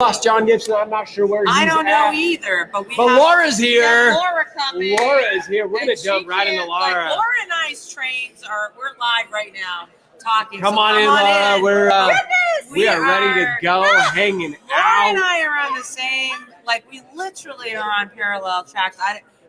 Lost John Gibson. I'm not sure where he's I don't at. know either, but Laura's here. Laura coming. Laura is here. We're gonna jump right into Laura. Like, Laura and I's trains we're live right now talking. Come on in, Laura. We are ready to go, hanging out. Laura and I are on the same, we literally are on parallel tracks.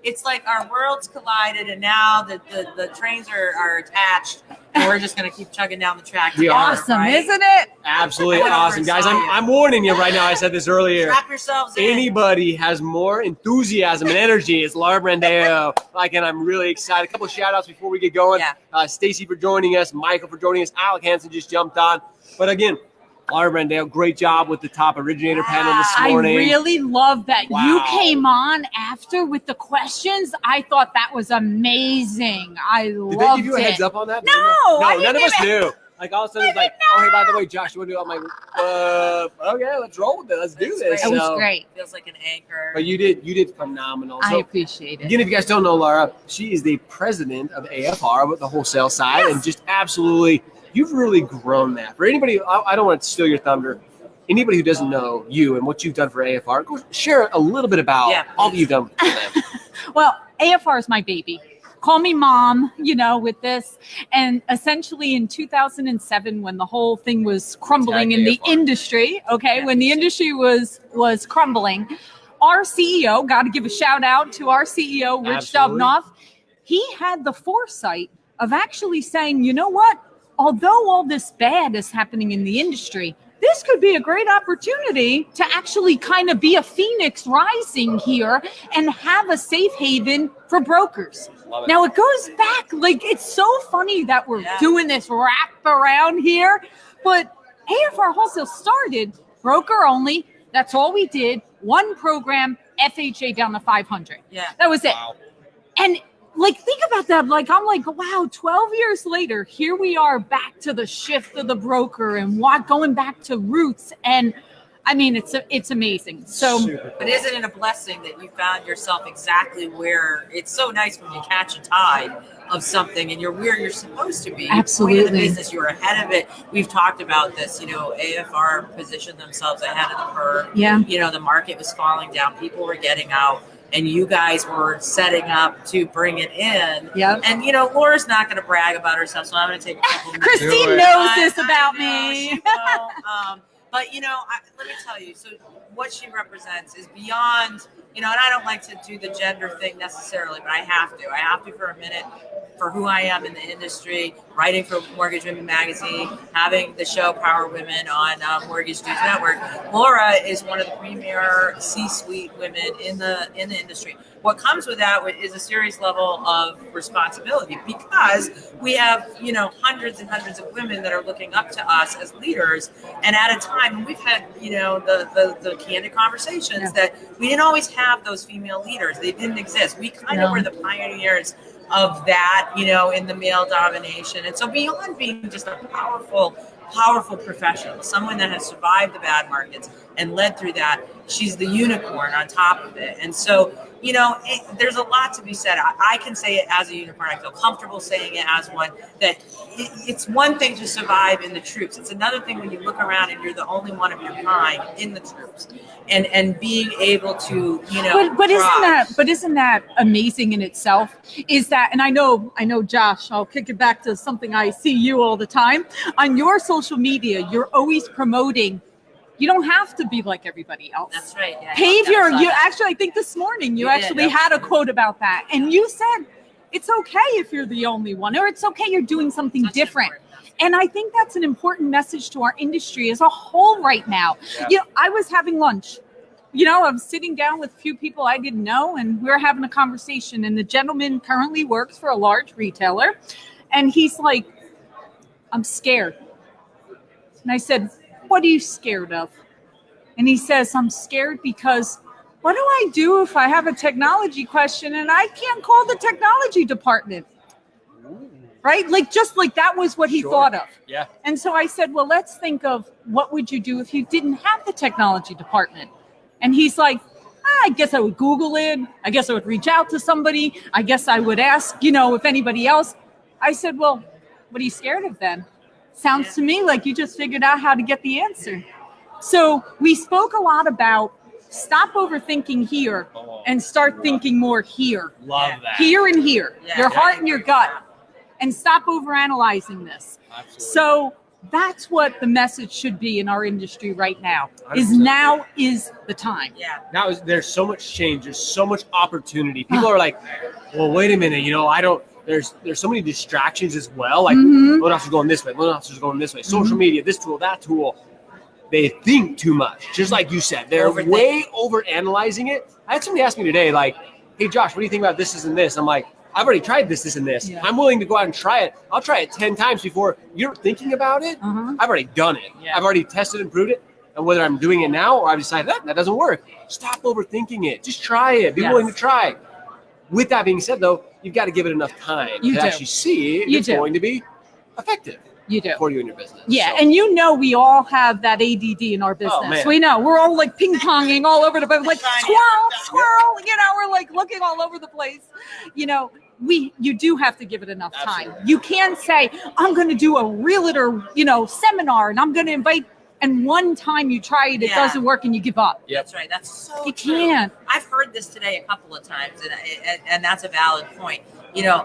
It's like our worlds collided, and now the trains are attached, and we're just going to keep chugging down the track. Awesome, right? Isn't it? Absolutely awesome. Guys, I'm warning you right now. I said this earlier. Strap yourselves in. Anybody has more enthusiasm and energy, it's Laura Brandao. And I'm really excited. A couple of shout-outs before we get going. Yeah. Stacy for joining us. Michael for joining us. Alec Hansen just jumped on. But again, Laura Brandao, great job with the top originator panel this morning. I really love that. Wow. You came on after with the questions. I thought that was amazing. I loved it. Did they give you a heads up on that? No, none of us knew. All of a sudden it's like, oh, hey, by the way, Josh, you want to do it? I'm like, okay, let's roll with it. Let's do this. It was great. Feels like an anchor. But you did phenomenal. I appreciate it. Again, if you guys don't know Laura, she is the president of AFR with the wholesale side, and just absolutely, you've really grown that. For anybody, I don't want to steal your thunder. Anybody who doesn't know you and what you've done for AFR, go share a little bit about all that you've done for them. Well, AFR is my baby. Call me mom, with this. And essentially in 2007, when the whole thing was crumbling in the industry, when the industry was crumbling, our CEO, got to give a shout out to our CEO, Rich Dubnoff, he had the foresight of actually saying, you know what? Although all this bad is happening in the industry, this could be a great opportunity to actually kind of be a phoenix rising here and have a safe haven for brokers. Now it goes back, it's so funny that we're doing this wrap around here, but AFR Wholesale started broker only. That's all we did. One program, FHA down to 500. Yeah. That was it. Wow. And think about that. I'm like, wow, 12 years later, here we are back to the shift of the broker and going back to roots. And I mean, it's amazing. So, but isn't it a blessing that you found yourself exactly where it's so nice when you catch a tide of something and you're where you're supposed to be? Absolutely. You're in the business, you're ahead of it. We've talked about this, AFR positioned themselves ahead of the curve. Yeah. The market was falling down. People were getting out. And you guys were setting up to bring it in. Yep. And, Laura's not going to brag about herself, so I'm going to take a couple minutes. Christine knows this about me. But, let me tell you, so what she represents is beyond, and I don't like to do the gender thing necessarily, but I have to. I have to for a minute for who I am in the industry, writing for Mortgage Women Magazine, having the show Power Women on Mortgage News Network. Laura is one of the premier C-suite women in the industry. What comes with that is a serious level of responsibility because we have, hundreds and hundreds of women that are looking up to us as leaders. And at a time, and we've had, the candid conversations that we didn't always have those female leaders. They didn't exist. We kind of were the pioneers of that, in the male domination. And so beyond being just a powerful professional, someone that has survived the bad markets and led through that, she's the unicorn on top of it. And so, there's a lot to be said. I can say it as a unicorn. I feel comfortable saying it as one, that it's one thing to survive in the troops. It's another thing when you look around and you're the only one of your kind in the troops and being able to, But isn't that amazing in itself? Is that, and I know, Josh, I'll kick it back to something I see you all the time. On your social media, you're always promoting. You don't have to be like everybody else. That's right. Yeah, actually, I think this morning you actually had a quote about that. And you said, it's okay if you're the only one, or it's okay you're doing something different. And I think that's an important message to our industry as a whole right now. Yeah. I was having lunch. I'm sitting down with a few people I didn't know, and we're having a conversation. And the gentleman currently works for a large retailer. And he's like, I'm scared. And I said, what are you scared of? And he says, I'm scared because what do I do if I have a technology question and I can't call the technology department? Right? Just like that was what he thought of. Yeah. And so I said, well, let's think of what would you do if you didn't have the technology department? And he's like, I guess I would Google it. I guess I would reach out to somebody. I guess I would ask, if anybody else. I said, well, what are you scared of then? Sounds to me like you just figured out how to get the answer. So we spoke a lot about stop overthinking here and start thinking more here. Love that. Here and here, Yeah. your heart and your gut, and stop overanalyzing this. Absolutely. So that's what the message should be in our industry right now. Is 100%. now is the time. Yeah. There's so much change. There's so much opportunity. People are like, well, wait a minute. There's so many distractions as well. Like, loan officers going this way, loan officers going this way, social media, this tool, that tool. They think too much, just like you said. They're way over analyzing it. I had somebody ask me today, like, hey, Josh, what do you think about this and this? I'm like, I've already tried this and this. Yeah. I'm willing to go out and try it. I'll try it 10 times before you're thinking about it. I've already done it. Yeah. I've already tested and proved it. And whether I'm doing it now or I've decided that doesn't work, stop overthinking it. Just try it. Be willing to try. With that being said, though, you've got to give it enough time to actually see if it's going to be effective. You do. For you and your business. Yeah, So- and we all have that ADD in our business. man. We know. We're all like ping-ponging all over the place, like squirrel, we're like looking all over the place. You do have to give it enough time. Absolutely. You can't say, I'm going to do a realtor, seminar and I'm going to invite, and one time you try it, it doesn't work and you give up. Yep. That's right. That's so You true. can't. I've heard this today a couple of times, and that's a valid point.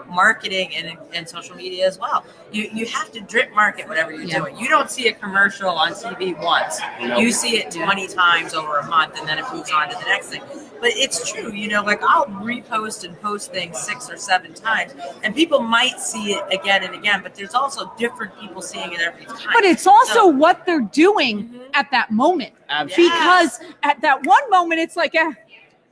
Marketing and social media as well. You have to drip market whatever you're doing. You don't see a commercial on TV once. Nope. You see it 20 times over a month, and then it moves on to the next thing. But it's true, like I'll repost and post things 6 or 7 times, and people might see it again and again, but there's also different people seeing it every time. But it's also what they're doing at that moment. Absolutely. Because at that one moment, it's like,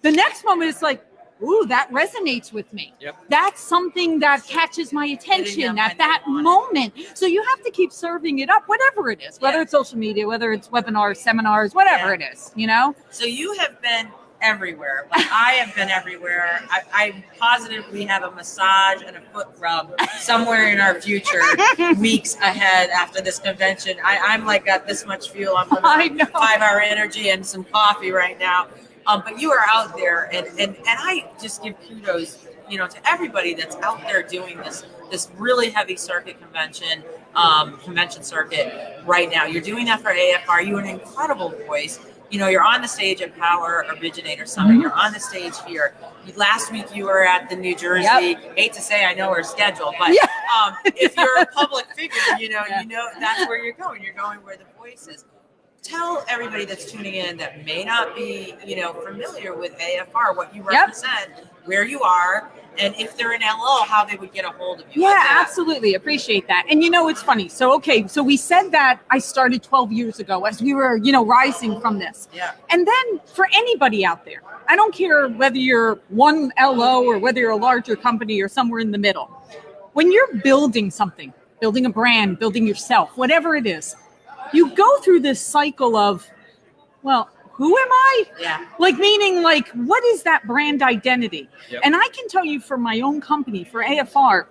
the next moment, it's like, ooh, that resonates with me. Yep. That's something that catches my attention at that moment. So you have to keep serving it up, whatever it is, whether it's social media, whether it's webinars, seminars, whatever it is, So you have been everywhere. Like I have been everywhere. I'm positive we have a massage and a foot rub somewhere in our future weeks ahead after this convention. I'm like got this much fuel. I'm putting 5-hour energy and some coffee right now. But you are out there, and I just give kudos, to everybody that's out there doing this really heavy circuit convention circuit right now. You're doing that for AFR. You have an incredible voice. You're on the stage at Power Originator Summit. You're on the stage here. Last week you were at the New Jersey. Hate to say I know we're scheduled, but if you're a public figure, you know that's where you're going. You're going where the voice is. Tell everybody that's tuning in that may not be, familiar with AFR, what you represent, where you are, and if they're in LO, how they would get a hold of you. Yeah, absolutely. Appreciate that. And it's funny. So we said that I started 12 years ago as we were, rising from this. Yeah. And then for anybody out there, I don't care whether you're one LO or whether you're a larger company or somewhere in the middle. When you're building something, building a brand, building yourself, whatever it is, you go through this cycle of, well, who am I? Yeah. Meaning, what is that brand identity? Yep. And I can tell you for my own company, for AFR,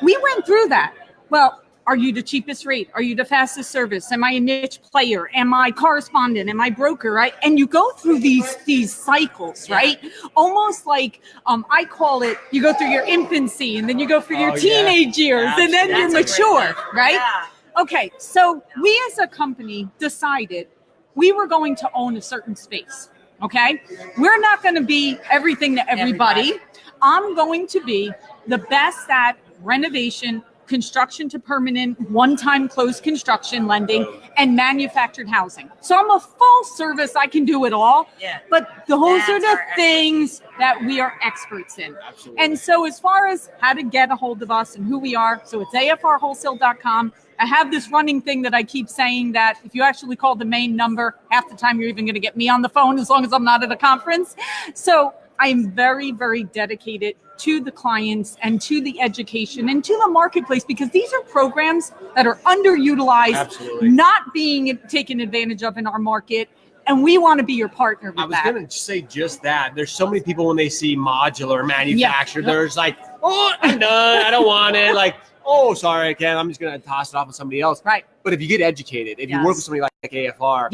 we went through that. Well, are you the cheapest rate? Are you the fastest service? Am I a niche player? Am I correspondent? Am I broker? Right? And you go through these cycles, right? Almost like I call it. You go through your infancy, and then you go through your teenage years, and then you're mature, right? Yeah. Okay, so we as a company decided we were going to own a certain space, okay? We're not going to be everything to everybody. I'm going to be the best at renovation, construction to permanent, one-time closed construction lending, and manufactured housing. So I'm a full service. I can do it all. Yeah. But those are the things that we are experts in. Absolutely. And so as far as how to get a hold of us and who we are, so it's afrwholesale.com. I have this running thing that I keep saying that if you actually call the main number, half the time you're even going to get me on the phone as long as I'm not at a conference. So I'm very, very dedicated to the clients and to the education and to the marketplace because these are programs that are underutilized, not being taken advantage of in our market. And we want to be your partner with that. I was going to say just that. There's so many people when they see modular manufactured, there's like, oh, I'm done. I don't want it. Like, oh, sorry, I can't. I'm just going to toss it off on somebody else. Right. But if you get educated, if you work with somebody like AFR,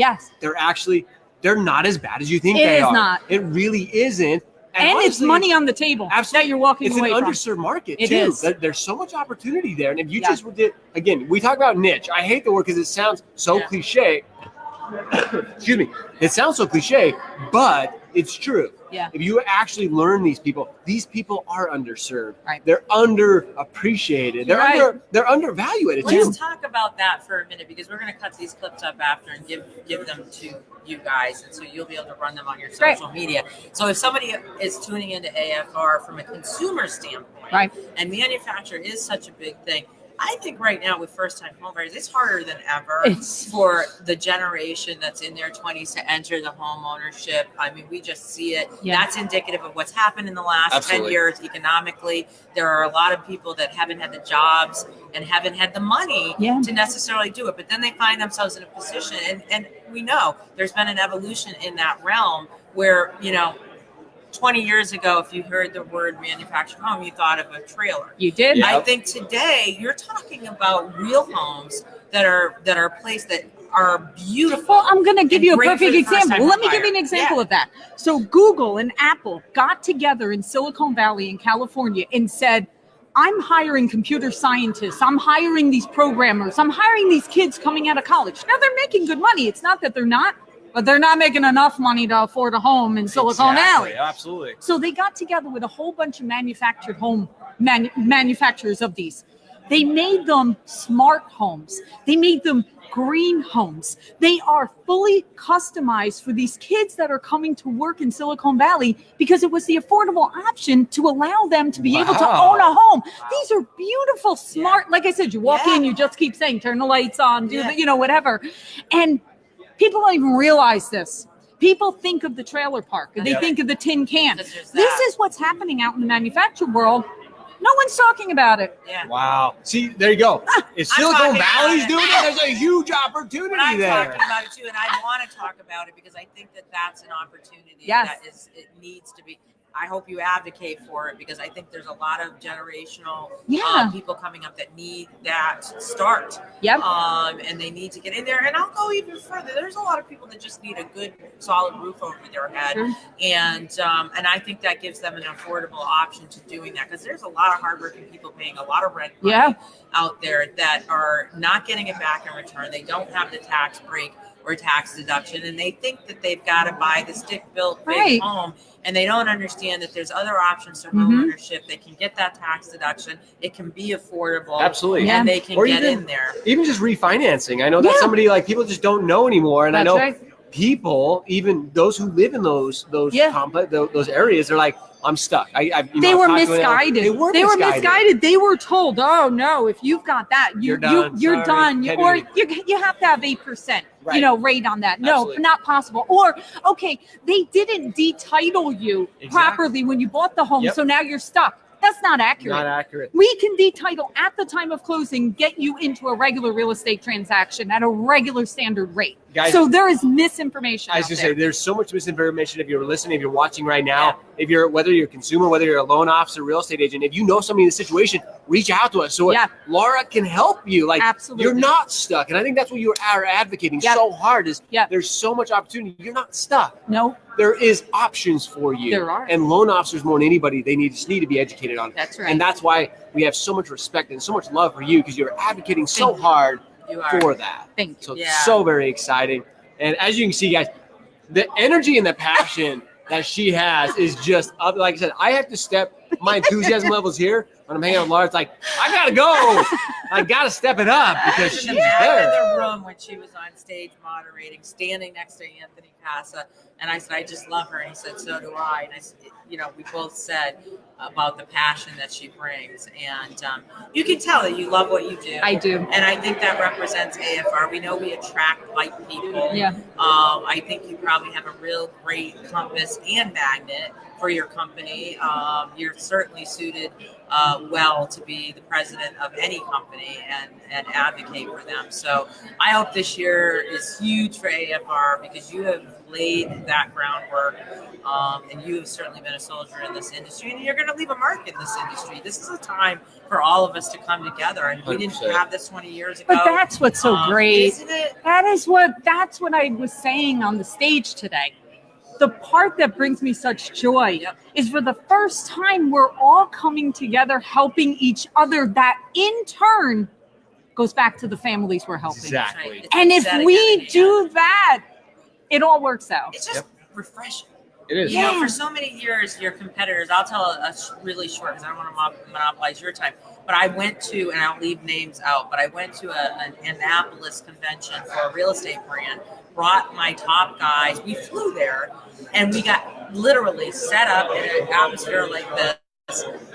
they're not as bad as you think they are. It is not. It really isn't. And honestly, it's money on the table that you're walking away from. It's an underserved market, it too. Is. There's so much opportunity there. And if you just did, again, we talk about niche. I hate the word because it sounds so cliche. excuse me, it sounds so cliche, but it's true. Yeah. If you actually learn these people are underserved. Right. They're underappreciated. You're right. They're undervalued too. Let's talk about that for a minute because we're going to cut these clips up after and give them to you guys, and so you'll be able to run them on your social media. So if somebody is tuning into AFR from a consumer standpoint, right, and manufacturer is such a big thing, I think right now with first-time homebuyers, it's harder than ever for the generation that's in their 20s to enter the home ownership. I mean, we just see it. Yeah. That's indicative of what's happened in the last 10 years economically. There are a lot of people that haven't had the jobs and haven't had the money to necessarily do it, but then they find themselves in a position, and we know there's been an evolution in that realm where, 20 years ago, if you heard the word manufactured home, you thought of a trailer. You did. I think today you're talking about real homes that are placed that are beautiful. Well, I'm going to give you a perfect example. Let me give you an example example of that. So Google and Apple got together in Silicon Valley in California and said, I'm hiring computer scientists. I'm hiring these programmers. I'm hiring these kids coming out of college. Now they're making good money. It's not that they're not. But they're not making enough money to afford a home in Silicon Valley. Absolutely. So they got together with a whole bunch of manufactured home manufacturers of these. They made them smart homes. They made them green homes. They are fully customized for these kids that are coming to work in Silicon Valley because it was the affordable option to allow them to be able to own a home. These are beautiful, smart. Like I said, you walk in, you just keep saying, turn the lights on, do the, whatever. And people don't even realize this. People think of the trailer park. They think of the tin can. This is what's happening out in the manufacturing world. No one's talking about it. Yeah. Wow. See, there you go. If Silicon Valley's doing it, there's a huge opportunity I'm there. talking about it too, and I want to talk about it because I think that that's an opportunity that it needs to be. I hope you advocate for it because I think there's a lot of generational people coming up that need that start. Yep. And they need to get in there. And I'll go even further. There's a lot of people that just need a good, solid roof over their head. Sure. And I think that gives them an affordable option to doing that because there's a lot of hardworking people paying a lot of rent money out there that are not getting it back in return. They don't have the tax break or tax deduction, and they think that they've got to buy the stick-built big home, and they don't understand that there's other options for home ownership. They can get that tax deduction. It can be affordable. Absolutely. And they can get in there. Even just refinancing. I know that's somebody people just don't know anymore, and That's I know right. people, even those who live in those complex, those areas, they're like, I'm stuck. They were misguided. They were misguided. They were told, oh no, if you've got that, you're done. You're done. Or you have to have 8%, rate on that. No, not possible. Or, okay, they didn't detitle you properly when you bought the home. So now you're stuck. That's not accurate. Not accurate. We can detitle at the time of closing, get you into a regular real estate transaction at a regular standard rate. Guys, so there is misinformation. I was going to say, there's so much misinformation. If you're listening, if you're watching right now, whether you're a consumer, whether you're a loan officer, real estate agent, if you know somebody in this situation, reach out to us. So Laura can help you. Absolutely. You're not stuck. And I think that's what you are advocating so hard is there's so much opportunity. You're not stuck. No. There is options for you. There are. And loan officers, more than anybody, they just need to be educated on it. That's right. And that's why we have so much respect and so much love for you because you're advocating so hard for that. Thank you. So it's so very exciting. And as you can see, guys, the energy and the passion that she has is just up. Like I said, I have to step my enthusiasm levels here when I'm hanging out with Laura. It's like, I got to go. I got to step it up because she's in the back there. of the room when she was on stage moderating, standing next to Anthony Casa. And I said, I just love her. And he said, so do I. And I said, we both said about the passion that she brings. And you can tell that you love what you do. I do. And I think that represents AFR. We know we attract like people. Yeah. I think you probably have a real great compass and magnet for your company. You're certainly suited well to be the president of any company and advocate for them. So I hope this year is huge for AFR because you have laid that groundwork and you have certainly been a soldier in this industry and you're going to leave a mark in this industry. This is a time for all of us to come together, and we didn't have this 20 years ago. But that's what's so great. Isn't it? That's what I was saying on the stage today. The part that brings me such joy is for the first time we're all coming together, helping each other. That in turn goes back to the families we're helping. Exactly. It's And if setting we everything do up. that, it all works out. It's just refreshing. It is. You know, Yeah. for so many years, your competitors, I'll tell really short because I don't want to monopolize your time, but I went to, and I'll leave names out, but I went to an Annapolis convention for a real estate brand, brought my top guys. We flew there and we got literally set up in an atmosphere like this.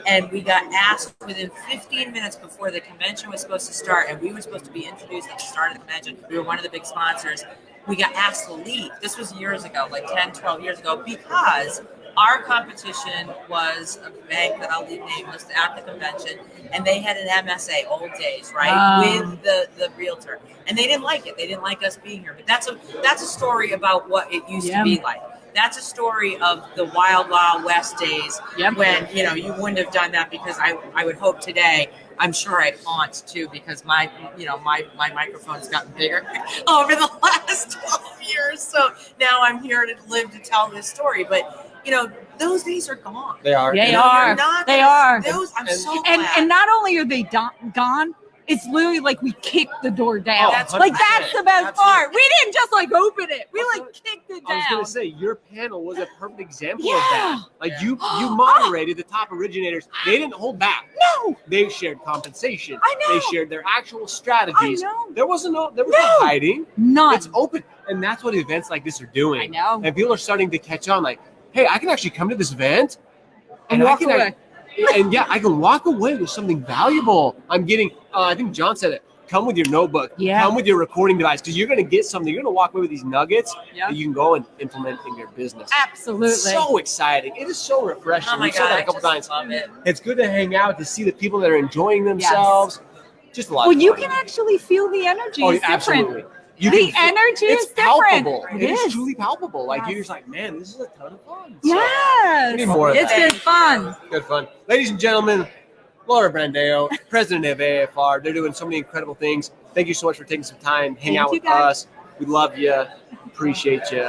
And we got asked within 15 minutes before the convention was supposed to start, and we were supposed to be introduced at the start of the convention. We were one of the big sponsors. We got asked to leave. This was years ago, like 10, 12 years ago, because our competition was a bank that I'll leave nameless at the convention, and they had an MSA, old days, right, with the realtor. And they didn't like it. They didn't like us being here. But that's a story about what it used to be like. That's a story of the wild, wild west days when, you know, you wouldn't have done that, because I would hope today, I'm sure I'd haunt too, because my microphone's gotten bigger over the last 12 years. So now I'm here to live to tell this story. But, you know, those days are gone. They are. They And are. They are. Those, I'm so And glad. and not only are they gone, it's literally like we kicked the door down. Oh, That's like 100%. that's the best Absolutely. part. We didn't just like open it. We Also, like kicked it I was down. gonna say your panel was a perfect example Yeah. of that. Like you moderated the top originators. They didn't hold back. No. They shared compensation. I know. They shared their actual strategies. I know. There was no No. hiding. None. It's open, and that's what events like this are doing. I know. And people are starting to catch on. Like, hey, I can actually come to this event And I walk can away. and yeah, I can walk away with something valuable. I'm getting. I think John said it. Come with your notebook. Yeah. Come with your recording device, because you're going to get something. You're going to walk away with these nuggets Yeah. that you can go and implement in your business. Absolutely. It's so exciting. It is so refreshing. Oh my We've said God, that I a couple just times. love it. It's good to hang out, to see the people that are enjoying themselves. Just a lot. Well, of you fun. can actually feel the energy. Oh, It's different. absolutely. You The can- energy it's is different. palpable. It It is is. truly palpable. Like Yes. you're just like, man, this is a ton of fun. So, Yes. we need more of It's that. been fun. Good fun. Ladies and gentlemen, Laura Brandao, president of AFR. They're doing so many incredible things. Thank you so much for taking some time, hang Thank out you, with guys. us. We love you. Appreciate you.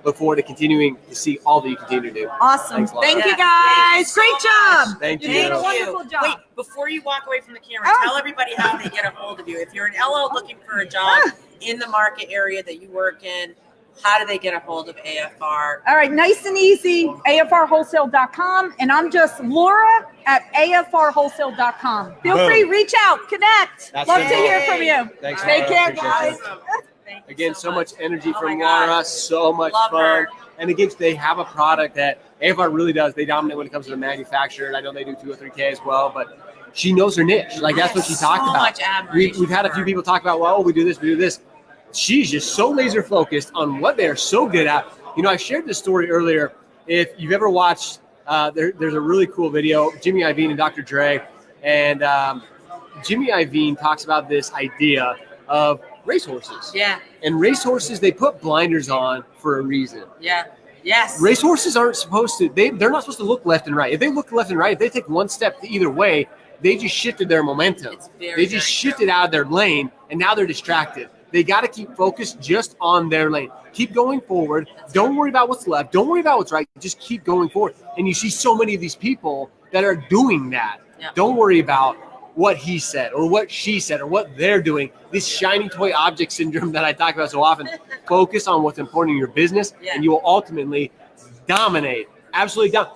Look forward to continuing to see all that you continue to do. Awesome. Thanks, Laura. Thank you, Yeah, guys. thank you Great so job. much. Thank You you. did a Thank wonderful you. job. Wait, before you walk away from the camera, Oh. tell everybody how they get a hold of you. If you're an LO looking for a job in the market area that you work in, how do they get a hold of AFR? All right, nice and easy, afrwholesale.com. And I'm just Laura at afrwholesale.com. Feel Boom. free, reach out, connect. That's Love it. to hear from you. Thanks, Take Laura. care, Appreciate guys. you. Awesome. Thank you Again, so much energy Oh from my God. Laura, so much Love fun. her. And again, they have a product that AFR really does. They dominate when it comes to the manufacturer. I know they do 203K as well, but she knows her niche. Like that's what she talked So about. much admiration We've had a for few her. people talk about, well, we do this, we do this. She's just so laser focused on what they're so good at. You know, I shared this story earlier. If you've ever watched, there's a really cool video, Jimmy Iovine and Dr. Dre, and Jimmy Iovine talks about this idea of racehorses. Yeah, And racehorses, they put blinders on for a reason. yeah, yes. Racehorses aren't supposed to, they're not supposed to look left and right. If they look left and right, if they take one step either way, they just shifted their momentum. It's very, They just very shifted out of their lane, and now they're distracted. They got to keep focused just on their lane. Keep going forward. Don't worry about what's left. Don't worry about what's right. Just keep going forward. And you see so many of these people that are doing that. Yeah. Don't worry about what he said or what she said or what they're doing. This shiny toy object syndrome that I talk about so often. Focus on what's important in your business, Yeah. and you will ultimately dominate. Absolutely dominate.